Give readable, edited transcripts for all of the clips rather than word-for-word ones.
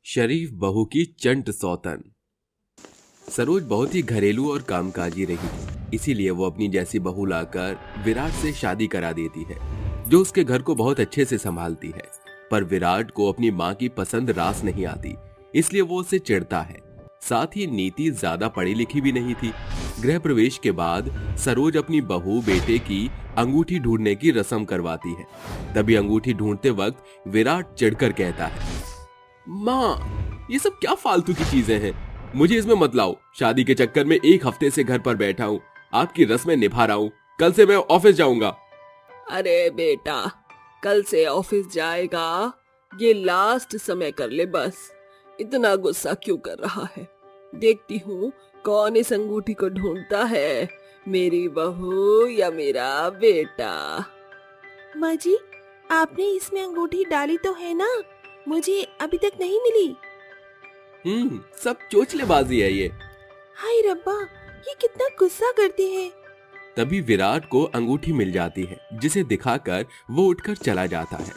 शरीफ बहू की चंट सौतन। सरोज बहुत ही घरेलू और कामकाजी रही थी, इसीलिए वो अपनी जैसी बहू लाकर विराट से शादी करा देती है, जो उसके घर को बहुत अच्छे से संभालती है। पर विराट को अपनी माँ की पसंद रास नहीं आती, इसलिए वो उससे चिढ़ता है। साथ ही नीति ज्यादा पढ़ी लिखी भी नहीं थी। गृह प्रवेश के बाद सरोज अपनी बहू बेटे की अंगूठी ढूंढने की रस्म करवाती है। तभी अंगूठी ढूंढते वक्त विराट चिढ़कर कहता है, माँ ये सब क्या फालतू की चीजें हैं, मुझे इसमें मत लाओ। शादी के चक्कर में एक हफ्ते से घर पर बैठा हूँ, आपकी रस्में निभा रहा हूँ, कल से मैं ऑफिस जाऊंगा। अरे बेटा, कल से ऑफिस जाएगा, ये लास्ट समय कर ले बस। इतना गुस्सा क्यों कर रहा है? देखती हूँ कौन इस अंगूठी को ढूंढता है, मेरी बहू या मेरा बेटा। माँ जी, आपने इसमें अंगूठी डाली तो है ना? मुझे अभी तक नहीं मिली। सब चोचलेबाजी है ये। हाय रब्बा, ये कितना गुस्सा करते हैं। तभी विराट को अंगूठी मिल जाती है, जिसे दिखाकर वो उठकर चला जाता है।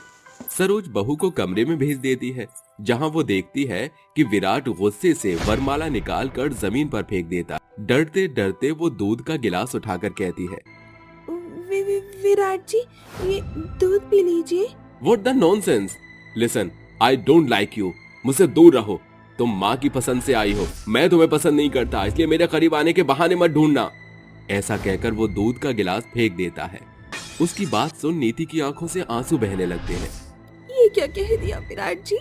सरोज बहू को कमरे में भेज देती है, जहां वो देखती है कि विराट गुस्से से वरमाला निकालकर जमीन पर फेंक देता है। डरते डरते वो दूध का गिलास उठाकर कहती है, विराट जी, ये दूध पी लीजिए। What the nonsense? Listen, I don't like you. मुझसे दूर रहो। तुम माँ की पसंद से आई हो, मैं तुम्हें पसंद नहीं करता, इसलिए मेरे करीब आने के बहाने मत ढूंढना। ऐसा कहकर वो दूध का गिलास फेंक देता है। उसकी बात सुन नीति की आंखों से आंसू बहने लगते हैं। ये क्या कह दिया विराट जी?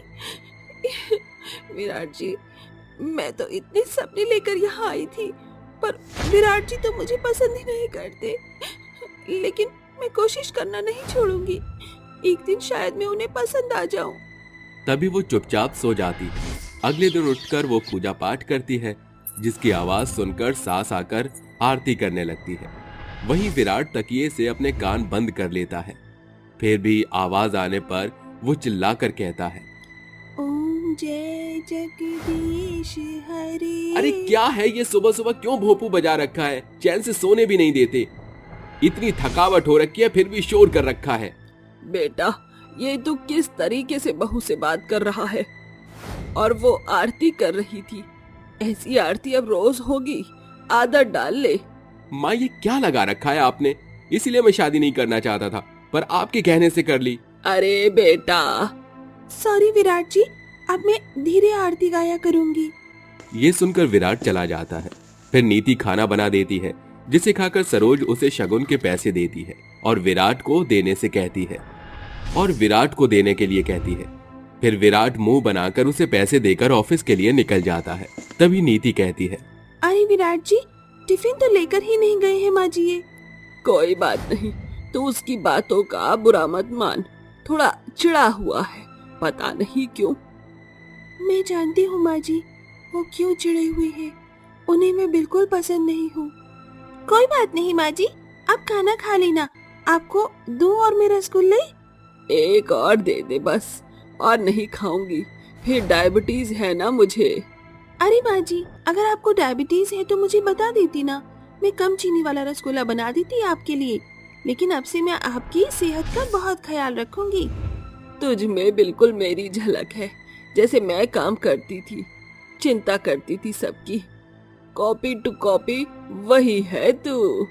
विराट जी, मैं तो इतने सपने लेकर यहाँ आई थी, पर विराट जी तो मुझे पसंद ही नहीं करते। लेकिन मैं कोशिश करना नहीं छोड़ूंगी, एक दिन शायद मैं उन्हें पसंद आ जाऊं। तभी वो चुपचाप सो जाती है। अगले दिन उठकर वो पूजा पाठ करती है, जिसकी आवाज सुनकर सास आकर आरती करने लगती है। वहीं विराट तकिए से अपने कान बंद कर लेता है। फिर भी आवाज आने पर वो चिल्लाकर कहता है, ओम जय जगदीश हरे। अरे क्या है ये, सुबह सुबह क्यों भोपू बजा रखा है? चैन से सोने भी नहीं देते। इतनी थकावट हो रखी है, फिर भी शोर कर रखा है। बेटा, ये तू किस तरीके से बहू से बात कर रहा है? और वो आरती कर रही थी, ऐसी आरती अब रोज होगी, आदत डाल ले। माँ ये क्या लगा रखा है आपने? इसीलिए मैं शादी नहीं करना चाहता था, पर आपके कहने से कर ली। अरे बेटा। सॉरी विराट जी, अब मैं धीरे आरती गाया करूंगी। ये सुनकर विराट चला जाता है। फिर नीति खाना बना देती है, जिसे खाकर सरोज उसे शगुन के पैसे देती है और विराट को देने के लिए कहती है। फिर विराट मुंह बनाकर उसे पैसे देकर ऑफिस के लिए निकल जाता है। तभी नीति कहती है, अरे विराट जी, टिफिन तो लेकर ही नहीं गए हैं माँ जी। ये कोई बात नहीं, तू उसकी बातों का बुरा मत मान। थोड़ा चिढ़ा हुआ है, पता नहीं क्यों। मैं जानती हूँ माँ जी, वो क्यों चिढ़े हुए हैं। उन्हें मैं बिल्कुल पसंद नहीं हूँ। कोई बात नहीं माँ जी, आप खाना खा लेना। आपको दूं और मेरा रसगुल्ले? एक और दे दे बस, और नहीं खाऊंगी, फिर डायबिटीज है ना मुझे। अरे माँ जी, अगर आपको डायबिटीज है तो मुझे बता देती ना, मैं कम चीनी वाला रसगुल्ला बना देती आपके लिए। लेकिन अब से मैं आपकी सेहत का बहुत ख्याल रखूंगी। तुझ में बिल्कुल मेरी झलक है, जैसे मैं काम करती थी, चिंता करती थी सबकी। कॉपी टू कॉपी वही है तू।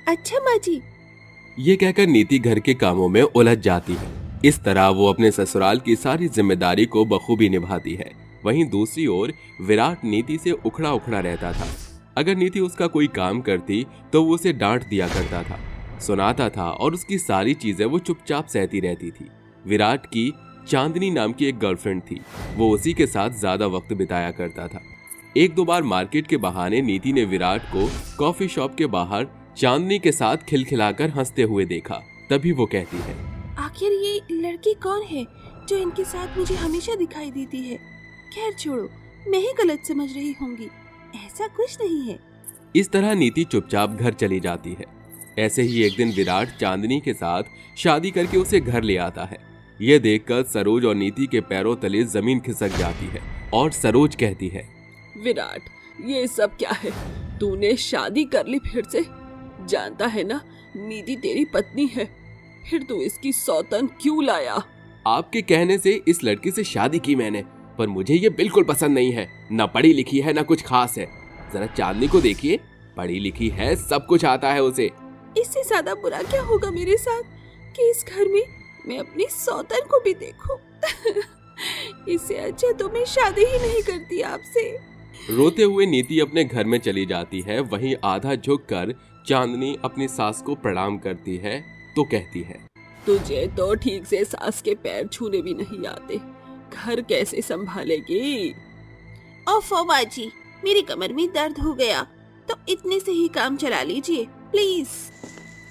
अच्छा माँ जी। ये कहकर नीति घर के कामों में उलझ जाती है। इस तरह वो अपने ससुराल की सारी जिम्मेदारी को बखूबी निभाती है। वहीं दूसरी ओर विराट नीति से उखड़ा उखड़ा रहता था। अगर नीति उसका कोई काम करती तो वो उसे डांट दिया करता था, सुनाता था, और उसकी सारी चीजें वो चुपचाप सहती रहती थी। विराट की चांदनी नाम की एक गर्लफ्रेंड थी, वो उसी के साथ ज्यादा वक्त बिताया करता था। एक दो बार मार्केट के बहाने नीति ने विराट को कॉफी शॉप के बाहर चांदनी के साथ खिलखिलाकर हंसते हुए देखा। तभी वो कहती है, आखिर ये लड़की कौन है जो इनके साथ मुझे हमेशा दिखाई देती है? खैर छोड़ो, मैं ही गलत समझ रही होंगी, ऐसा कुछ नहीं है। इस तरह नीति चुपचाप घर चली जाती है। ऐसे ही एक दिन विराट चांदनी के साथ शादी करके उसे घर ले आता है। यह देखकर सरोज और नीति के पैरों तले जमीन खिसक जाती है और सरोज कहती है, विराट, ये सब क्या है? तूने शादी कर ली फिर से? जानता है ना, नीति तेरी पत्नी है, फिर तू इसकी सौतन क्यों लाया? आपके कहने से इस लड़की से शादी की मैंने, पर मुझे ये बिल्कुल पसंद नहीं है। ना पढ़ी लिखी है ना कुछ खास है। जरा चांदनी को देखिए, पढ़ी लिखी है, सब कुछ आता है उसे। इससे ज्यादा बुरा क्या होगा मेरे साथ कि इस घर में मैं अपनी सौतन को भी देखूं। इससे अच्छा तो मैं शादी ही नहीं करती आपसे। रोते हुए नीति अपने घर में चली जाती है। वहीं आधा झुककर चांदनी अपनी सास को प्रणाम करती है तो कहती है, तुझे तो ठीक से सास के पैर छूने भी नहीं आते, घर कैसे संभालेगी? ओफो माँ जी, मेरी कमर में दर्द हो गया तो इतने से ही काम चला लीजिए प्लीज।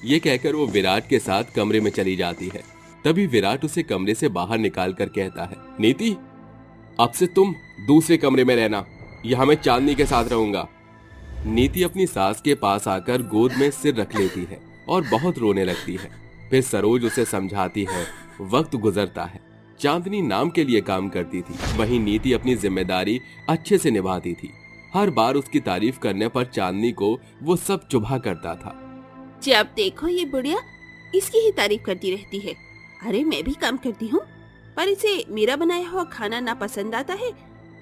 ये कहकर वो विराट के साथ कमरे में चली जाती है। तभी विराट उसे कमरे से बाहर निकाल कर कहता है, नीति, अब से तुम दूसरे कमरे में रहना, यहाँ मैं चांदनी के साथ रहूंगा। नीति अपनी सास के पास आकर गोद में सिर रख लेती है और बहुत रोने लगती है। फिर सरोज उसे समझाती है। वक्त गुजरता है। चांदनी नाम के लिए काम करती थी, वहीं नीति अपनी जिम्मेदारी अच्छे से निभाती थी। हर बार उसकी तारीफ करने पर चांदनी को वो सब चुभा करता था। जब देखो ये बुढ़िया इसकी ही तारीफ करती रहती है। अरे मैं भी काम करती हूँ, पर इसे मेरा बनाया हुआ खाना ना पसंद आता है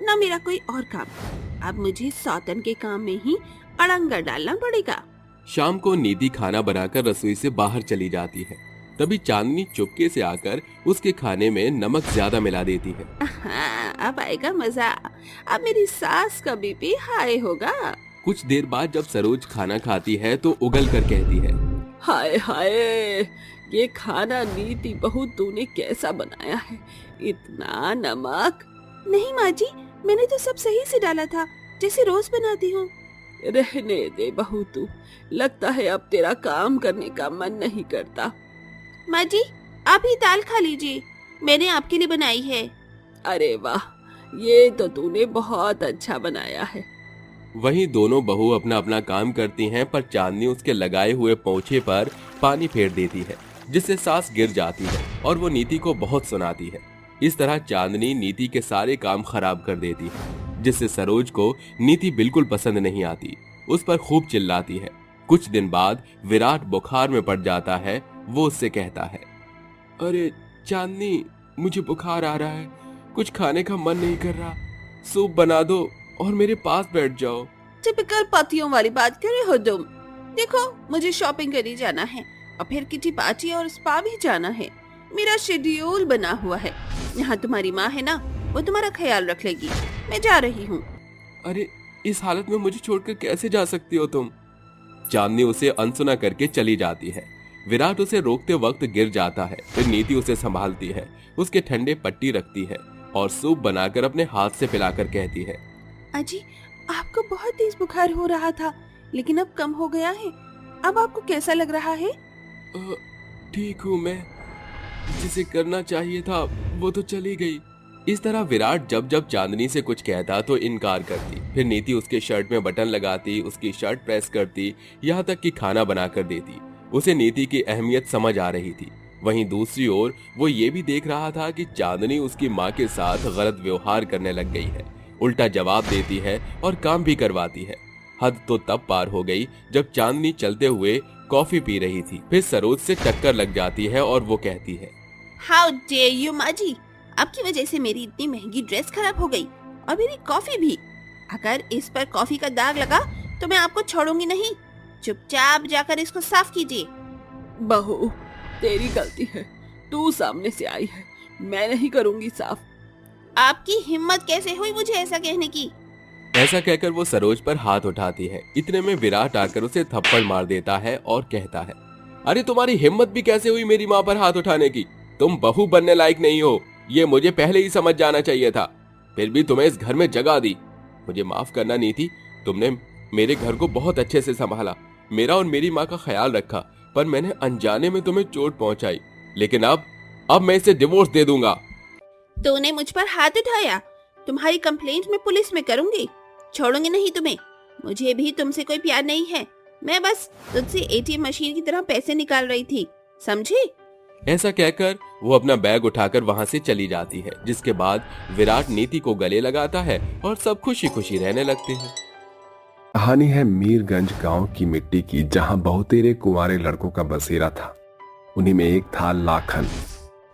ना मेरा कोई और काम। अब मुझे सौतन के काम में ही अड़ंगा डालना पड़ेगा। शाम को नीति खाना बनाकर रसोई से बाहर चली जाती है। तभी चांदनी चुपके से आकर उसके खाने में नमक ज्यादा मिला देती है। हाँ, अब आएगा मजा। अब मेरी सास का बीपी हाई होगा। कुछ देर बाद जब सरोज खाना खाती है तो उगल कर कहती है, हाय हाय, ये खाना नीति बहू तूने कैसा बनाया है? इतना नमक। नहीं माँ जी, मैंने तो सब सही से डाला था, जैसे रोज बनाती हूँ। रहने दे बहू तू, लगता है अब तेरा काम करने का मन नहीं करता। माँ जी, आप ही दाल खा लीजिए, मैंने आपके लिए बनाई है। अरे वाह, ये तो तूने बहुत अच्छा बनाया है। वहीं दोनों बहू अपना अपना काम करती हैं, पर चांदनी उसके लगाए हुए पोंछे पर पानी फेर देती है, जिससे सास गिर जाती है और वो नीति को बहुत सुनाती है। इस तरह चांदनी नीति के सारे काम खराब कर देती है, जिससे सरोज को नीति बिल्कुल पसंद नहीं आती। उस पर खूब चिल्लाती है। कुछ दिन बाद विराट बुखार में पड़ जाता है। वो उससे कहता है, अरे चांदनी, मुझे बुखार आ रहा है, कुछ खाने का मन नहीं कर रहा, सूप बना दो और मेरे पास बैठ जाओ। टिपिकल पतियों वाली बात कर रहे हो तुम। देखो, मुझे शॉपिंग करने जाना है और फिर किटी पार्टी और स्पा भी जाना है। मेरा शेड्यूल बना हुआ है। यहाँ तुम्हारी माँ है ना, वो तुम्हारा ख्याल रख लेगी। मैं जा रही हूँ। अरे इस हालत में मुझे छोड़कर कैसे जा सकती हो तुम? चांदनी उसे अनसुना करके चली जाती है। विराट उसे रोकते वक्त गिर जाता है। फिर नीति उसे संभालती है, उसके ठंडे पट्टी रखती है और सूप बनाकर अपने हाथ से पिलाकर कहती है, अजी, आपको बहुत तेज बुखार हो रहा था, लेकिन अब कम हो गया है। अब आपको कैसा लग रहा है? ठीक हूँ मैं, जिसे करना चाहिए था वो तो चली गई। इस तरह विराट जब जब चांदनी से कुछ कहता तो इनकार करती। फिर नीति उसके शर्ट में बटन लगाती, उसकी शर्ट प्रेस करती, यहाँ तक कि खाना बनाकर देती। उसे नीति की अहमियत समझ आ रही थी। वहीं दूसरी ओर वो ये भी देख रहा था कि चांदनी उसकी माँ के साथ गलत व्यवहार करने लग गई है, उल्टा जवाब देती है और काम भी करवाती है। हद तो तब पार हो गई जब चांदनी चलते हुए कॉफी पी रही थी। फिर सरोज से टक्कर लग जाती है और वो कहती है, हाउ डेयर यू माँ जी, आपकी वजह से मेरी इतनी महंगी ड्रेस खराब हो गई और मेरी कॉफी भी। अगर इस पर कॉफी का दाग लगा तो मैं आपको छोड़ूंगी नहीं। चुपचाप जाकर इसको साफ कीजिए। बहू, तेरी गलती है, तू सामने से आई है, मैं नहीं करूंगी साफ। आपकी हिम्मत कैसे हुई मुझे ऐसा कहने की? ऐसा कहकर वो सरोज पर हाथ उठाती है। इतने में विराट आकर उसे थप्पड़ मार देता है और कहता है, अरे तुम्हारी हिम्मत भी कैसे हुई मेरी माँ पर हाथ उठाने की? तुम बहू बनने लायक नहीं हो, ये मुझे पहले ही समझ जाना चाहिए था। फिर भी तुम्हें इस घर में जगह दी। मुझे माफ करना नीति, तुमने मेरे घर को बहुत अच्छे से संभाला, मेरा और मेरी माँ का ख्याल रखा, पर मैंने अनजाने में तुम्हें चोट पहुंचाई। लेकिन अब मैं इसे डिवोर्स दे दूंगा। तूने मुझ पर हाथ उठाया, तुम्हारी कंप्लेंट मैं पुलिस में करूंगी। छोड़ूंगी नहीं तुम्हें। मुझे भी तुमसे कोई प्यार नहीं है, मैं बस तुझसे एटीएम मशीन की तरह पैसे निकाल रही थी, समझी? ऐसा कहकर वो अपना बैग उठाकर वहां से चली जाती है, जिसके बाद विराट नीति को गले लगाता है और सब खुशी खुशी रहने लगते हैं। कहानी है मीरगंज गांव की मिट्टी की, जहां बहुतेरे कुंवारे लड़कों का बसेरा था। उन्हीं में एक था लाखन।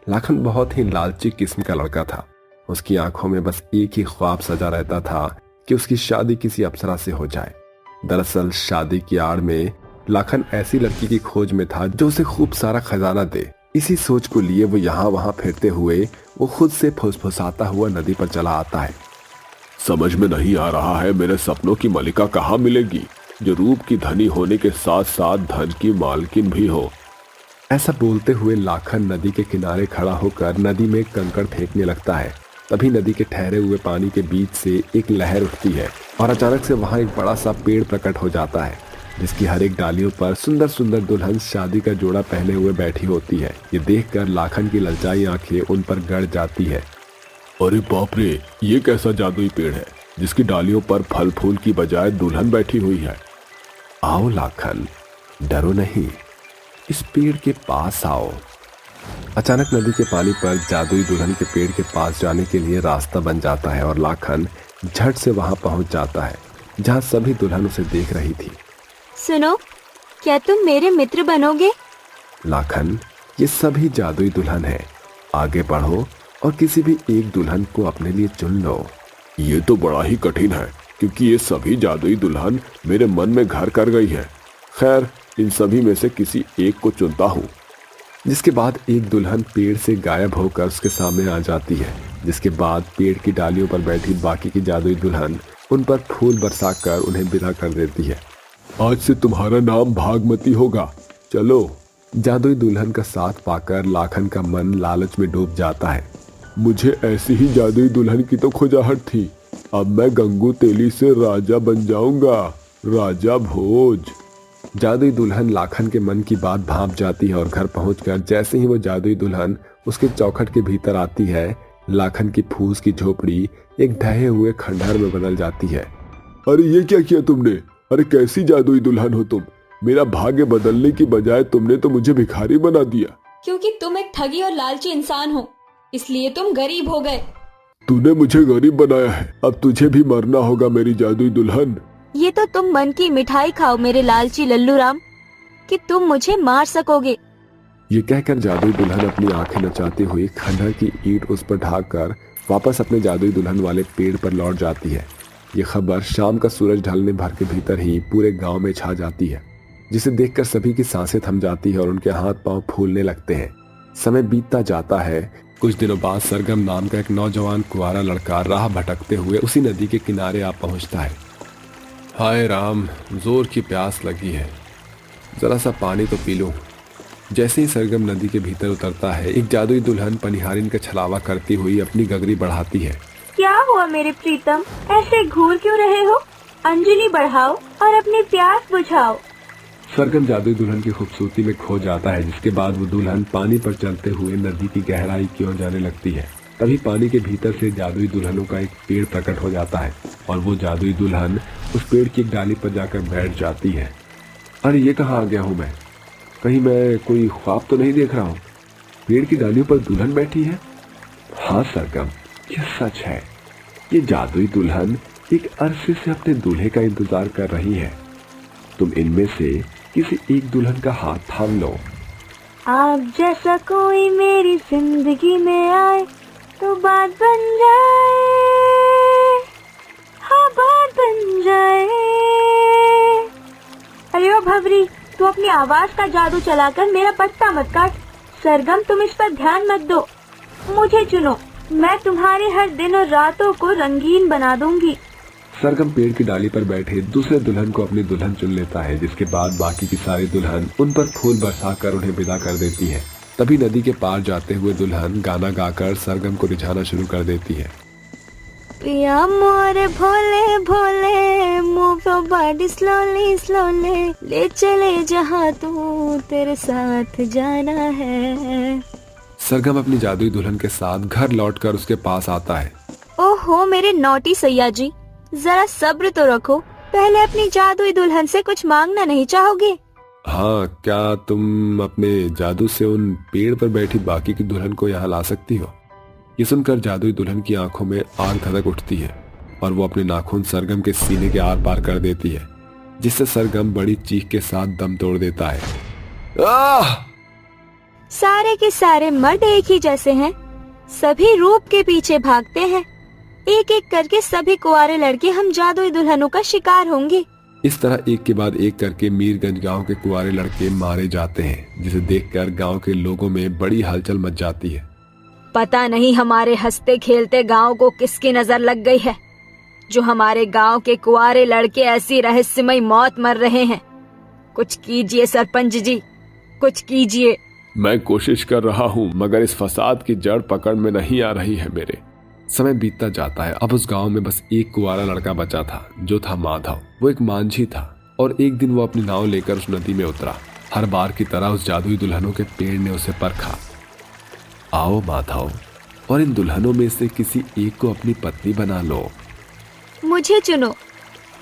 लाखन बहुत ही लालची किस्म का लड़का था। उसकी आंखों में बस एक ही ख्वाब सजा रहता था कि उसकी शादी किसी अप्सरा से हो जाए। दरअसल शादी की आड़ में लाखन ऐसी लड़की की खोज में था जो उसे खूब सारा खजाना दे। इसी सोच को लिए वो यहाँ वहाँ फिरते हुए वो खुद से फुसफुसाता हुआ नदी पर चला आता है। समझ में नहीं आ रहा है मेरे सपनों की मलिका कहाँ मिलेगी, जो रूप की धनी होने के साथ साथ धन की मालकिन भी हो। ऐसा बोलते हुए लाखन नदी के किनारे खड़ा होकर नदी में कंकड़ फेंकने लगता है। तभी नदी के ठहरे हुए पानी के बीच से एक लहर उठती है और अचानक से वहां एक बड़ा सा पेड़ प्रकट हो जाता है, जिसकी हर एक डालियों पर सुंदर सुंदर दुल्हन शादी का जोड़ा पहने हुए बैठी होती है। ये देखकर लाखन की ललचाई आंखें उन पर गड़ जाती है। अरे बाप रे, ये कैसा जादुई पेड़ है जिसकी डालियों पर फल फूल की बजाय दुल्हन बैठी हुई है। आओ लाखन, डरो नहीं, इस पेड़ के पास आओ। अचानक नदी के पानी पर जादुई दुल्हन के पेड़ के पास जाने के लिए रास्ता बन जाता है और लाखन झट से वहां पहुंच जाता है जहां सभी दुल्हन उसे देख रही थी। सुनो, क्या तुम मेरे मित्र बनोगे? लाखन, ये सभी जादुई दुल्हन है, आगे बढ़ो और किसी भी एक दुल्हन को अपने लिए चुन लो। ये तो बड़ा ही कठिन है क्योंकि ये सभी जादुई दुल्हन मेरे मन में घर कर गई है। खैर, इन सभी में से किसी एक को चुनता हूँ। जिसके बाद एक दुल्हन पेड़ से गायब होकर उसके सामने आ जाती है। जिसके बाद पेड़ की डालियों पर बैठी बाकी की जादुई दुल्हन उन पर फूल बरसाकर उन्हें विदा कर देती है। आज से तुम्हारा नाम भागमती होगा, चलो। जादुई दुल्हन का साथ पाकर लाखन का मन लालच में डूब जाता है। मुझे ऐसी ही जादुई दुल्हन की तो खोजाहट थी। अब मैं गंगू तेली से राजा बन जाऊंगा, राजा भोज। जादुई दुल्हन लाखन के मन की बात भांप जाती है और घर पहुंचकर जैसे ही वो जादुई दुल्हन उसके चौखट के भीतर आती है, लाखन की फूस की झोपड़ी एक ढहे हुए खंडहर में बदल जाती है। अरे ये क्या किया तुमने? अरे कैसी जादुई दुल्हन हो तुम? मेरा भाग्य बदलने की बजाय तुमने तो मुझे भिखारी बना दिया। क्योंकि तुम एक ठगी और लालची इंसान हो, इसलिए तुम गरीब हो गए। तूने मुझे गरीब बनाया है, अब तुझे भी मरना होगा मेरी जादुई दुल्हन। ये तो तुम मन की मिठाई खाओ मेरे लालची लल्लू राम, कि तुम मुझे मार सकोगे। ये कहकर जादुई दुल्हन अपनी आंखें नचाती हुई खंडहर की ईंट उस पर ढाकर वापस अपने जादुई दुल्हन वाले पेड़ पर लौट जाती है। ये खबर शाम का सूरज ढलने भर के भीतर ही पूरे गांव में छा जाती है, जिसे देखकर सभी की सांसें थम जाती है और उनके हाथ पांव फूलने लगते हैं। समय बीतता जाता है। कुछ दिनों बाद सरगम नाम का एक नौजवान कुंवारा लड़का राह भटकते हुए उसी नदी के किनारे आ पहुंचता है। हाय राम, जोर की प्यास लगी है, जरा सा पानी तो पी लूं। जैसे ही सरगम नदी के भीतर उतरता है, एक जादुई दुल्हन पनिहारिन का छलावा करती हुई अपनी गगरी बढ़ाती है। क्या हुआ मेरे प्रीतम, ऐसे घूर क्यों रहे हो? अंजलि बढ़ाओ और अपनी प्यास बुझाओ। सरगम जादुई दुल्हन की खूबसूरती में खो जाता है, जिसके बाद वो दुल्हन पानी पर चलते हुए नदी की गहराई की ओर जाने लगती है। तभी पानी के भीतर से जादुई दुल्हनों का एक पेड़ प्रकट हो जाता है और वो जादुई दुल्हन उस पेड़ की एक डाली पर जाकर बैठ जाती है। अरे ये कहाँ आ गया हूँ मैं? कहीं मैं कोई ख्वाब तो नहीं देख रहा हूँ? पेड़ की डालियों पर दुल्हन बैठी है। हाँ सरगम, ये सच है। ये जादुई दुल्हन एक अरसे से अपने दूल्हे का इंतजार कर रही है। तुम इनमें से किसी एक दुल्हन का हाथ थाम लो। आप जैसा कोई मेरी जिंदगी में आए तो बात बन जाए, हाँ बात बन जाए। अरे ओ भवरी, तू अपनी आवाज का जादू चलाकर मेरा पत्ता मत काट। सरगम, तुम इस पर ध्यान मत दो, मुझे चुनो, मैं तुम्हारे हर दिन और रातों को रंगीन बना दूंगी। सरगम पेड़ की डाली पर बैठे दूसरे दुल्हन को अपनी दुल्हन चुन लेता है, जिसके बाद बाकी की सारी दुल्हन उन पर फूल बरसाकर उन्हें विदा कर देती है। तभी नदी के पार जाते हुए दुल्हन गाना गाकर सरगम को रिझाना शुरू कर देती है। पिया मोरे भोले भोले, move your body slowly slowly, ले चले जहाँ तू तेरे साथ जाना है। सरगम अपनी जादुई दुल्हन के साथ घर लौटकर उसके पास आता है। ओहो मेरे नौटी सैया जी, जरा सब्र तो रखो, पहले अपनी जादुई दुल्हन से कुछ मांगना नहीं चाहोगे? हाँ, क्या तुम अपने जादू से उन पेड़ पर बैठी बाकी की दुल्हन को यहाँ ला सकती हो? ये सुनकर जादुई दुल्हन की आंखों में आग धधक उठती है और वो अपने नाखून सरगम के सीने के आर पार कर देती है, जिससे सरगम बड़ी चीख के साथ दम तोड़ देता है। सारे के सारे मर्द एक ही जैसे हैं, सभी रूप के पीछे भागते हैं। एक एक करके सभी कुंवारे लड़के हम जादुई दुल्हनों का शिकार होंगे। इस तरह एक के बाद एक करके मीरगंज गांव के कुंवारे लड़के मारे जाते हैं, जिसे देखकर गांव के लोगों में बड़ी हलचल मच जाती है। पता नहीं हमारे हंसते खेलते गांव को किसकी नजर लग गई है, जो हमारे गांव के कुंवारे लड़के ऐसी रहस्यमय मौत मर रहे हैं। कुछ कीजिए सरपंच जी, कुछ कीजिए। मैं कोशिश कर रहा हूँ, मगर इस फसाद की जड़ पकड़ में नहीं आ रही है मेरे। समय बीतता जाता है। अब उस गांव में बस एक कुंवारा लड़का बचा था, जो था माधव। वो एक मांझी था और एक दिन वो अपनी नाव लेकर उस नदी में उतरा। हर बार की तरह उस जादुई दुल्हनों के पेड़ ने उसे परखा। आओ माधव, और इन दुल्हनों में से किसी एक को अपनी पत्नी बना लो। मुझे चुनो,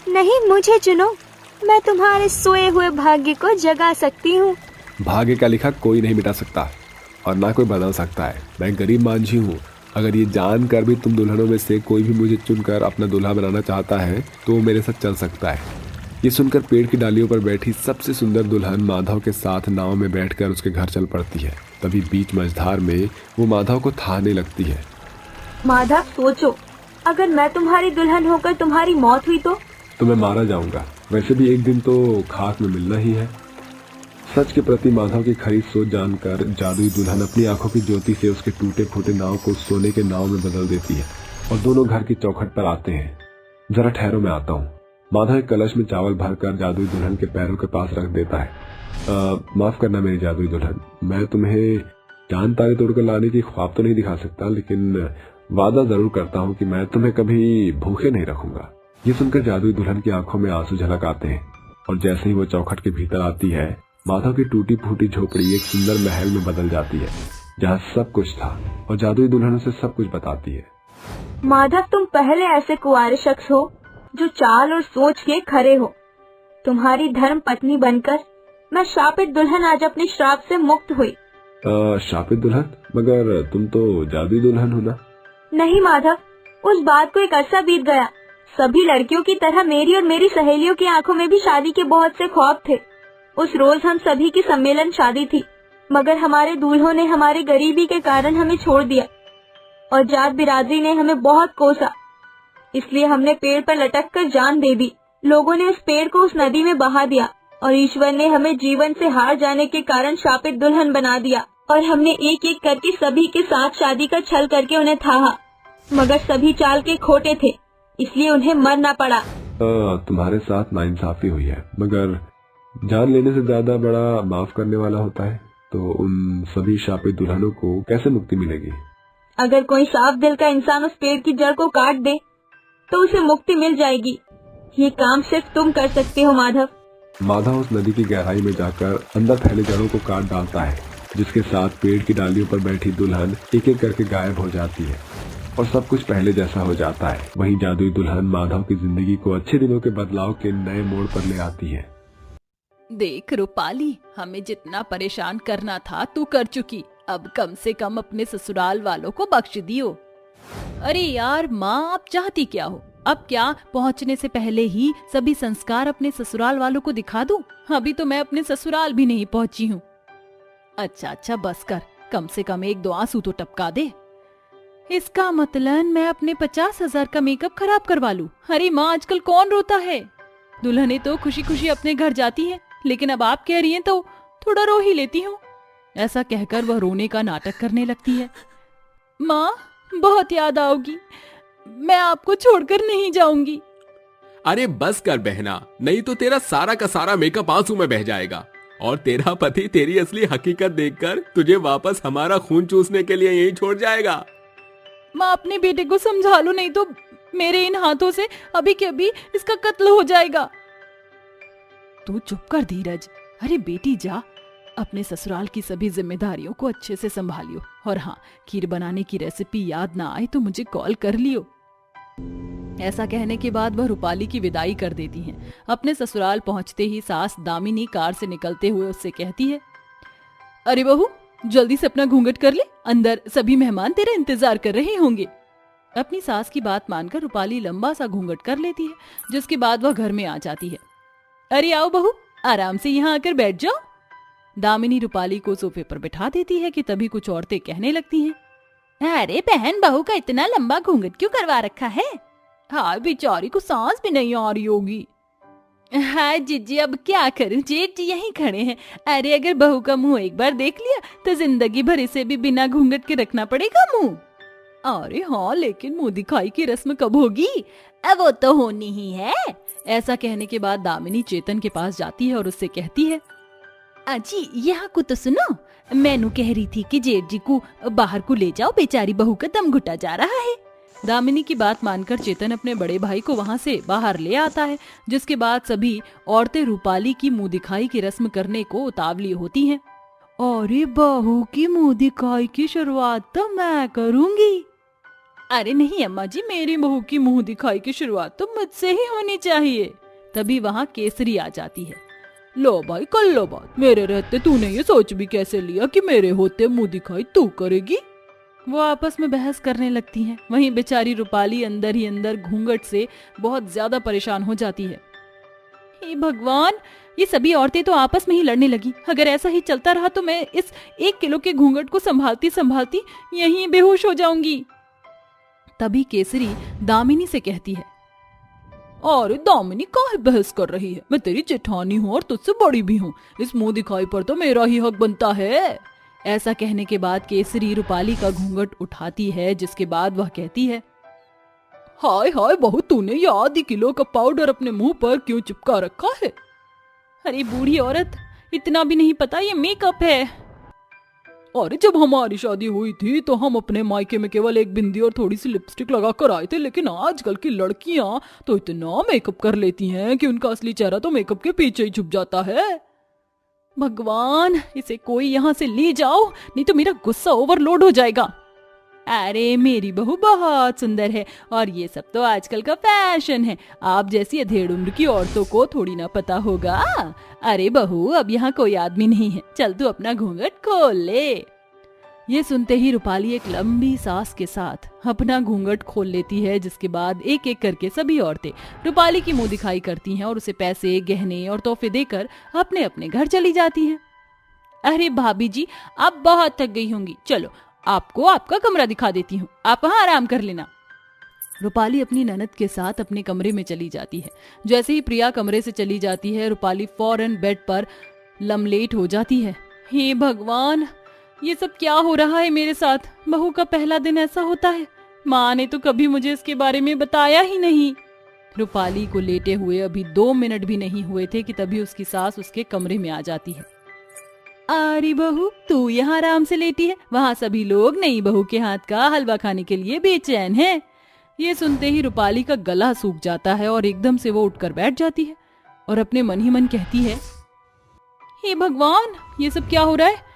नहीं मुझे चुनो। मैं तुम्हारे सोए हुए भाग्य को जगा सकती हूँ। भाग्य का लिखा कोई नहीं मिटा सकता और ना कोई बदल सकता है। मैं गरीब मांझी हूँ। अगर ये जानकर भी तुम दुल्हनों में से कोई भी मुझे चुनकर अपना दूल्हा बनाना चाहता है तो वो मेरे साथ चल सकता है। ये सुनकर पेड़ की डालियों पर बैठी सबसे सुंदर दुल्हन माधव के साथ नाव में बैठकर उसके घर चल पड़ती है। तभी बीच मझधार में वो माधव को थाने लगती है। माधव सोचो, अगर मैं तुम्हारी दुल्हन होकर तुम्हारी मौत हुई तो मैं मारा जाऊंगा। वैसे भी एक दिन तो खाक में मिलना ही है। सच के प्रति माधव की खरी सोच जानकर जादुई दुल्हन अपनी आंखों की ज्योति से उसके टूटे फूटे नाव को सोने के नाव में बदल देती है और दोनों घर की चौखट पर आते हैं। जरा ठहरो, मैं आता हूँ। माधव एक कलश में चावल भरकर जादुई दुल्हन के पैरों के पास रख देता है। माफ करना मेरी जादुई दुल्हन, मैं तुम्हें चांद तारे तोड़कर लाने की ख्वाब तो नहीं दिखा सकता, लेकिन वादा जरूर करता हूँ कि मैं तुम्हें कभी भूखे नहीं रखूंगा। ये सुनकर जादुई दुल्हन की आंखों में आंसू झलक आते हैं और जैसे ही वो चौखट के भीतर आती है, माधव की टूटी फूटी झोपड़ी एक सुंदर महल में बदल जाती है, जहाँ सब कुछ था और जादुई दुल्हन उसे सब कुछ बताती है। माधव, तुम पहले ऐसे कुंवारे शख्स हो जो चाल और सोच के खरे हो। तुम्हारी धर्म पत्नी बनकर मैं शापित दुल्हन आज अपने श्राप से मुक्त हुई। शापित दुल्हन? मगर तुम तो जादुई दुल्हन हो ना? नहीं माधव, उस बात को एक अरसा बीत गया। सभी लड़कियों की तरह मेरी और मेरी सहेलियों की आंखों में भी शादी के बहुत से ख्वाब थे। उस रोज हम सभी की सम्मेलन शादी थी, मगर हमारे दूल्हों ने हमारी गरीबी के कारण हमें छोड़ दिया और जात बिरादरी ने हमें बहुत कोसा। इसलिए हमने पेड़ पर लटक कर जान दे दी। लोगों ने उस पेड़ को उस नदी में बहा दिया और ईश्वर ने हमें जीवन से हार जाने के कारण शापित दुल्हन बना दिया और हमने एक एक करके सभी के साथ शादी का छल करके उन्हें थाहा, मगर सभी चाल के खोटे थे, इसलिए उन्हें मरना पड़ा। तुम्हारे साथ नाइंसाफी हुई है, मगर जान लेने से ज्यादा बड़ा माफ करने वाला होता है। तो उन सभी शापित दुल्हनों को कैसे मुक्ति मिलेगी? अगर कोई साफ दिल का इंसान उस पेड़ की जड़ को काट दे तो उसे मुक्ति मिल जाएगी। ये काम सिर्फ तुम कर सकते हो माधव। माधव उस नदी की गहराई में जाकर अंदर फैले जड़ों को काट डालता है, जिसके साथ पेड़ की डालियों पर बैठी दुल्हन एक एक करके गायब हो जाती है और सब कुछ पहले जैसा हो जाता है। वहीं जादुई दुल्हन माधव की जिंदगी को अच्छे दिनों के बदलाव के नए मोड़ पर ले आती है। देख रूपाली, हमें जितना परेशान करना था तू कर चुकी। अब कम से कम अपने ससुराल वालों को बख्श दियो। अरे यार माँ, आप चाहती क्या हो? अब क्या पहुँचने से पहले ही सभी संस्कार अपने ससुराल वालों को दिखा दूं? अभी तो मैं अपने ससुराल भी नहीं पहुँची हूँ। अच्छा बस कर, कम से कम एक दो आंसू तो टपका दे। इसका मतलब मैं अपने 50,000 का मेकअप खराब करवा लूं? अरे माँ, आजकल कौन रोता है? दुल्हनें तो खुशी खुशी अपने घर जाती हैं, लेकिन अब आप कह रही हैं तो थोड़ा रो ही लेती हूँ। ऐसा कहकर वह रोने का नाटक करने लगती है। माँ, बहुत याद आओगी, मैं आपको छोड़कर नहीं जाऊंगी। अरे बस कर बहना, नहीं तो तेरा सारा का सारा मेकअप आंसू में बह जाएगा और तेरा पति तेरी असली हकीकत देखकर तुझे वापस हमारा खून चूसने के लिए यहीं छोड़ जाएगा। माँ, अपने बेटे को समझा लो, नहीं तो मेरे इन हाथों से अभी के अभी इसका कत्ल हो जाएगा। तू चुप कर धीरज। अरे बेटी जा, अपने ससुराल की सभी जिम्मेदारियों को अच्छे से संभालियो और हाँ, खीर बनाने की रेसिपी याद ना आए तो मुझे कॉल कर लियो। ऐसा कहने के बाद वह रूपाली की विदाई कर देती हैं। अपने ससुराल पहुंचते ही सास दामिनी कार से निकलते हुए उससे कहती है, अरे बहू, जल्दी से अपना घूंघट कर ले, अंदर सभी मेहमान तेरा इंतजार कर रहे होंगे। अपनी सास की बात मानकर रूपाली लंबा सा घूंघट कर लेती है, जिसके बाद वह घर में आ जाती है। अरे आओ बहू, आराम से यहाँ आकर बैठ जाओ। दामिनी रूपाली को सोफे पर बिठा देती है कि तभी कुछ औरतें कहने लगती हैं, अरे बहन, बहू का इतना लंबा घूंघट क्यों करवा रखा है? हाँ, बेचारी को सांस भी नहीं आ रही होगी। हाँ जीजी, अब क्या करूं, जेठ जी यहीं खड़े हैं। अरे अगर बहू का मुंह एक बार देख लिया तो जिंदगी भर इसे भी बिना घूंघट के रखना पड़ेगा मुंह। अरे हाँ, लेकिन मुंह दिखाई की रस्म कब होगी? अब वो तो होनी ही है। ऐसा कहने के बाद दामिनी चेतन के पास जाती है और उससे कहती है, अजी यहाँ को तो सुनो, मैनू कह रही थी कि जेठ जी को बाहर को ले जाओ, बेचारी बहू का दम घुटा जा रहा है। दामिनी की बात मानकर चेतन अपने बड़े भाई को वहाँ से बाहर ले आता है, जिसके बाद सभी औरतें रूपाली की मुंह दिखाई की रस्म करने को उतावली होती हैं। अरे बहू की मुंह दिखाई की शुरुआत तो मैं करूंगी। अरे नहीं अम्मा जी, मेरी बहू की मुंह दिखाई की शुरुआत तो मुझसे ही होनी चाहिए। तभी वहाँ केसरी आ जाती है। लो भाई, कर लो बात। मेरे रहते तूने ये सोच भी कैसे लिया कि मेरे होते मुंह दिखाई तू करेगी? वो आपस में बहस करने लगती हैं। वहीं बेचारी रूपाली अंदर ही अंदर घूंघट से बहुत ज्यादा परेशान हो जाती है। हे भगवान, ये सभी औरतें तो आपस में ही लड़ने लगी। अगर ऐसा ही चलता रहा तो मैं इस 1 किलो के घूंघट को संभालती संभालती यहीं बेहोश हो जाऊंगी। तभी केसरी दामिनी से कहती है, अरे दामिनी, काहे बहस कर रही है? मैं तेरी जेठानी हूँ और तुझसे बड़ी भी हूँ। इस मुंह दिखाई पर तो मेरा ही हक बनता है। ऐसा कहने के बाद केसरी रूपाली का घूंघट उठाती है, जिसके बाद वह कहती है, हाय हाय बहू, तूने ये आधी किलो का पाउडर अपने मुंह पर क्यों चिपका रखा है? अरे बूढ़ी औरत, इतना भी नहीं पता ये मेकअप है। और जब हमारी शादी हुई थी तो हम अपने मायके में केवल एक बिंदी और थोड़ी सी लिपस्टिक लगा कर आए थे, लेकिन आजकल की लड़कियां तो इतना मेकअप कर लेती हैं कि उनका असली चेहरा तो मेकअप के पीछे ही छुप जाता है। भगवान, इसे कोई यहाँ से ले जाओ, नहीं तो मेरा गुस्सा ओवरलोड हो जाएगा। अरे मेरी बहू बहुत सुंदर है और ये सब तो आजकल का फैशन है। आप जैसी अधेड़ उम्र की औरतों को थोड़ी ना पता होगा। अरे बहू, अब यहाँ कोई आदमी नहीं है, चल तू अपना घूंघट खोल ले। ये सुनते ही रूपाली एक लंबी सांस के साथ अपना घूंघट खोल लेती है, जिसके बाद एक एक करके सभी औरतें रूपाली की मुंह दिखाई करती हैं और उसे पैसे, गहने और तोहफे देकर अपने अपने घर चली जाती हैं। अरे भाभी जी, आप बहुत थक गई होंगी, चलो आपको आपका कमरा दिखा देती हूँ, आप वहाँ आराम कर लेना। रूपाली अपनी ननद के साथ अपने कमरे में चली जाती है। जैसे ही प्रिया कमरे से चली जाती है, रूपाली फौरन बेड पर लमलेट हो जाती है। हे भगवान, ये सब क्या हो रहा है मेरे साथ? बहू का पहला दिन ऐसा होता है? माँ ने तो कभी मुझे इसके बारे में बताया ही नहीं। रूपाली को लेटे हुए अभी 2 मिनट भी नहीं हुए थे कि तभी उसकी सास उसके कमरे में आ जाती है। अरे बहू, तू यहाँ आराम से लेटी है, वहाँ सभी लोग नई बहू के हाथ का हलवा खाने के लिए बेचैन हैं। ये सुनते ही रूपाली का गला सूख जाता है और एकदम से वो उठकर बैठ जाती है और अपने मन ही मन कहती है, हे भगवान, ये सब क्या हो रहा है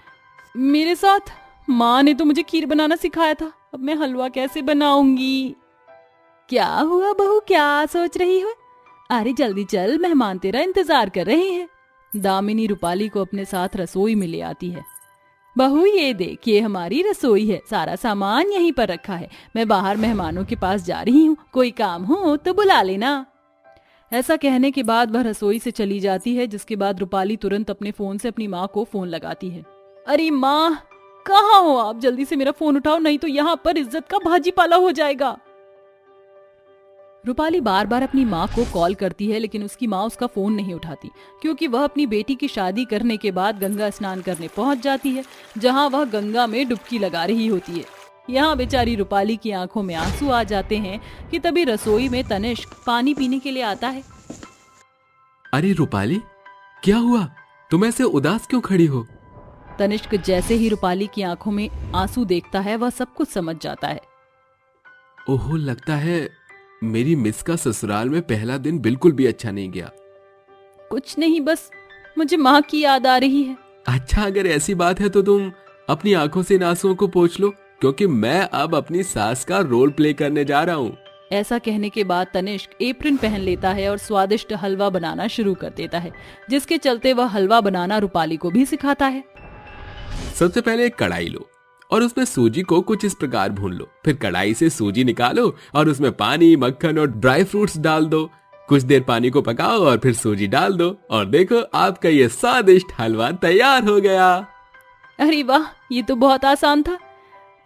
मेरे साथ? माँ ने तो मुझे खीर बनाना सिखाया था, अब मैं हलवा कैसे बनाऊंगी? क्या हुआ बहू, क्या सोच रही हो? अरे जल्दी चल, मेहमान तेरा इंतजार कर रहे हैं। दामिनी रूपाली को अपने साथ रसोई में ले आती है। बहू ये देख, ये हमारी रसोई है, सारा सामान यहीं पर रखा है। मैं बाहर मेहमानों के पास जा रही हूँ, कोई काम हो तो बुला लेना। ऐसा कहने के बाद वह रसोई से चली जाती है, जिसके बाद रूपाली तुरंत अपने फोन से अपनी माँ को फोन लगाती है। अरे माँ, कहाँ हो आप? जल्दी से मेरा फोन उठाओ, नहीं तो यहाँ पर इज्जत का भाजी पाला हो जाएगा। रूपाली बार बार अपनी माँ को कॉल करती है, लेकिन उसकी माँ उसका फोन नहीं उठाती, क्योंकि वह अपनी बेटी की शादी करने के बाद गंगा स्नान करने पहुंच जाती है, जहां वह गंगा में डुबकी लगा रही होती है। यहाँ बेचारी रूपाली की आंखों में आंसू आ जाते हैं कि तभी रसोई में तनिष्क पानी पीने के लिए आता है। अरे रूपाली, क्या हुआ? तुम ऐसे उदास क्यों खड़ी हो? तनिष्क जैसे ही रूपाली की आंखों में आंसू देखता है, वह सब कुछ समझ जाता है। ओहो, लगता है मेरी मिस का ससुराल में पहला दिन बिल्कुल भी अच्छा नहीं गया। कुछ नहीं, बस मुझे माँ की याद आ रही है। अच्छा, अगर ऐसी बात है तो तुम अपनी आंखों से इन आंसुओं को पोंछ लो, क्योंकि मैं अब अपनी सास का रोल प्ले करने जा रहा हूँ। ऐसा कहने के बाद तनिष्क एप्रन पहन लेता है और स्वादिष्ट हलवा बनाना शुरू कर देता है, जिसके चलते वह हलवा बनाना रूपाली को भी सिखाता है। सबसे पहले एक कढ़ाई लो और उसमें सूजी को कुछ इस प्रकार भून लो। फिर कढ़ाई से सूजी निकालो और उसमें पानी, मक्खन और ड्राई फ्रूट्स डाल दो। कुछ देर पानी को पकाओ और फिर सूजी डाल दो और देखो, आपका ये स्वादिष्ट हलवा तैयार हो गया। अरे वाह, ये तो बहुत आसान था।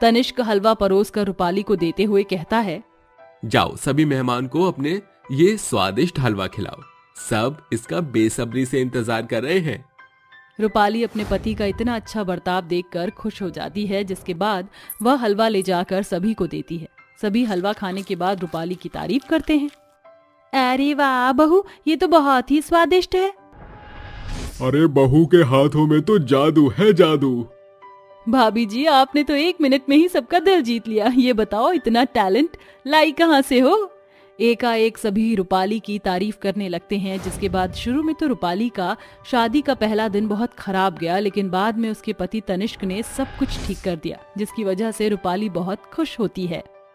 तनिष्क हलवा परोस कर रूपाली को देते हुए कहता है, जाओ सभी मेहमान को अपने ये स्वादिष्ट हलवा खिलाओ। सब इसका बेसब्री से इंतजार कर रहे हैं। रूपाली अपने पति का इतना अच्छा बर्ताव देखकर खुश हो जाती है, जिसके बाद वह हलवा ले जाकर सभी को देती है। सभी हलवा खाने के बाद रूपाली की तारीफ करते हैं। अरे वाह बहू, ये तो बहुत ही स्वादिष्ट है। अरे बहू के हाथों में तो जादू है, जादू। भाभी जी, आपने तो 1 मिनट में ही सबका दिल जीत लिया। ये बताओ, इतना टैलेंट लाई कहाँ से हो? एकाएक सभी रूपाली की तारीफ करने लगते हैं। जिसके बाद शुरू में तो रूपाली का शादी का पहला दिन बहुत खराब गया, लेकिन बाद में उसके पति तनिष्क ने सब कुछ ठीक कर दिया, जिसकी वजह से रूपाली बहुत खुश होती है।